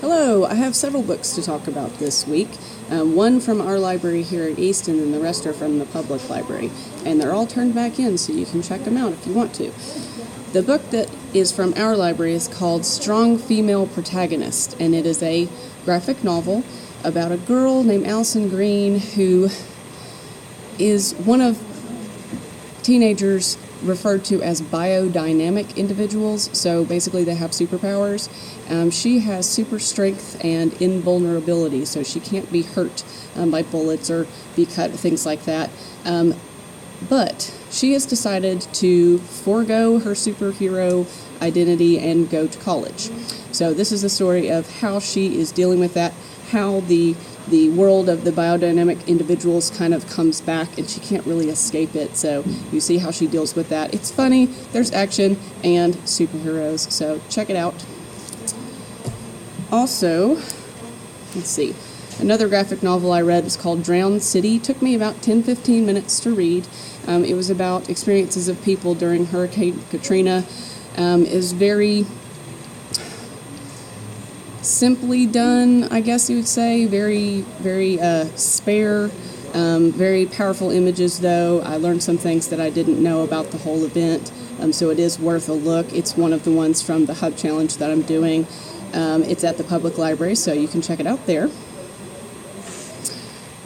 Hello, I have several books to talk about this week. One from our library here at East, and then the rest are from the public library. And they're all turned back in, so you can check them out if you want to. The book that is from our library is called Strong Female Protagonist, and it is a graphic novel about a girl named Allison Green who is one of teenagers referred to as biodynamic individuals, so basically they have superpowers. She has super strength and invulnerability, so she can't be hurt by bullets or be cut, things like that. But she has decided to forego her superhero identity and go to college. So this is the story of how she is dealing with that, how the world of the biodynamic individuals kind of comes back and she can't really escape it. So you see how she deals with that. It's funny, there's action and superheroes, so check it out. Also, let's see, another graphic novel I read was called Drowned City. It took me about 10-15 minutes to read. It was about experiences of people during Hurricane Katrina. It was very simply done, I guess you would say, very spare, very powerful images though. I learned some things that I didn't know about the whole event, so it is worth a look. It's one of the ones from the Hub Challenge that I'm doing. It's at the public library, so you can check it out there.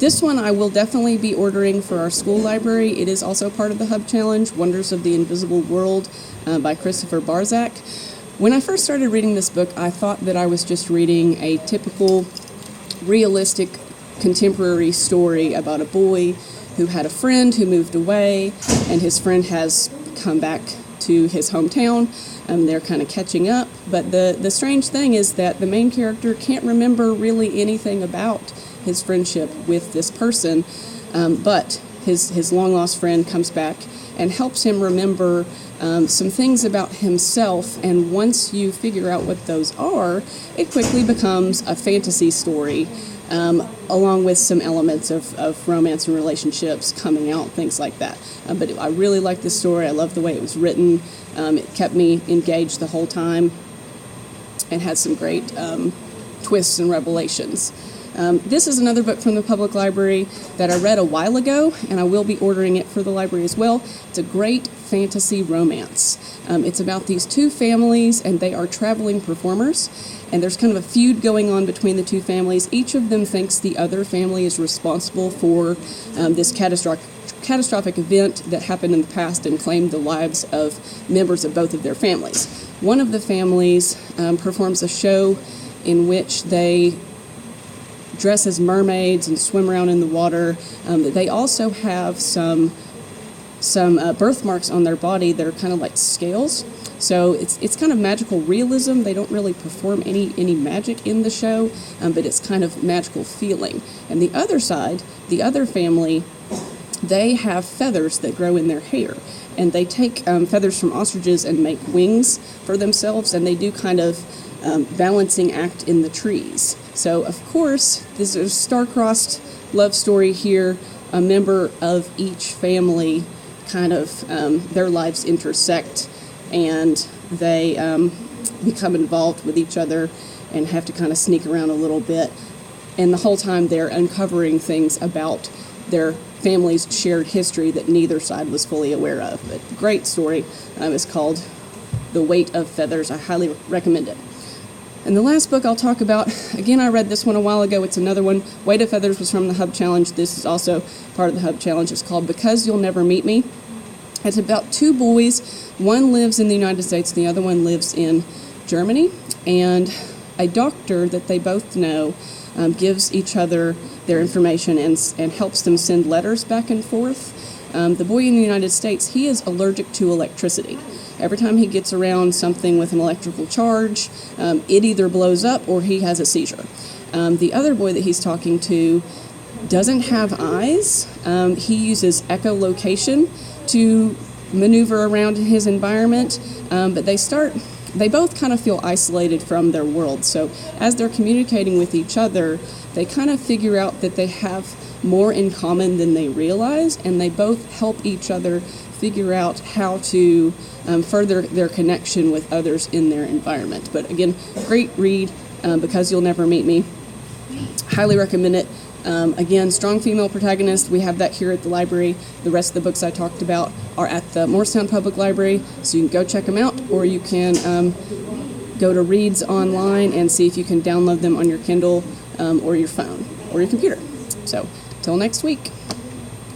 This one I will definitely be ordering for our school library. It is also part of the Hub Challenge, Wonders of the Invisible World by Christopher Barzak. When I first started reading this book, I thought that I was just reading a typical, realistic, contemporary story about a boy who had a friend who moved away, and his friend has come back to his hometown. They're kind of catching up, but the strange thing is that the main character can't remember really anything about his friendship with this person, but his long-lost friend comes back and helps him remember some things about himself, and once you figure out what those are, it quickly becomes a fantasy story, along with some elements of romance and relationships coming out, things like that. But I really like this story. I love the way it was written. It kept me engaged the whole time and had some great twists and revelations. This is another book from the public library that I read a while ago, and I will be ordering it for the library as well. It's a great fantasy romance. It's about these two families, and they are traveling performers, and there's kind of a feud going on between the two families. Each of them thinks the other family is responsible for this catastrophic event that happened in the past and claimed the lives of members of both of their families. One of the families performs a show in which they dress as mermaids and swim around in the water. They also have some birthmarks on their body that are kind of like scales. So it's kind of magical realism. They don't really perform any magic in the show, but it's kind of magical feeling. And the other side, the other family, they have feathers that grow in their hair. And they take feathers from ostriches and make wings for themselves, and they do kind of balancing act in the trees. So, of course, this is a star-crossed love story here. A member of each family kind of, their lives intersect, and they become involved with each other and have to kind of sneak around a little bit. And the whole time they're uncovering things about their family's shared history that neither side was fully aware of. But great story. It's called The Weight of Feathers. I highly recommend it. And the last book I'll talk about, again, I read this one a while ago. It's another one. Weight of Feathers was from the Hub Challenge. This is also part of the Hub Challenge. It's called Because You'll Never Meet Me. It's about two boys. One lives in the United States, the other one lives in Germany. And a doctor that they both know gives each other their information and helps them send letters back and forth. The boy in the United States, he is allergic to electricity. Every time he gets around something with an electrical charge, it either blows up or he has a seizure. The other boy that he's talking to doesn't have eyes. He uses echolocation to maneuver around in his environment, but they both kind of feel isolated from their world. So as they're communicating with each other, they kind of figure out that they have more in common than they realize, and they both help each other figure out how to further their connection with others in their environment. But again, great read, Because You'll Never Meet Me. Highly recommend it. Again, strong female protagonist. We have that here at the library. The rest of the books I talked about are at the Morristown Public Library, so you can go check them out, or you can go to Reads online and see if you can download them on your Kindle or your phone or your computer. So, till next week.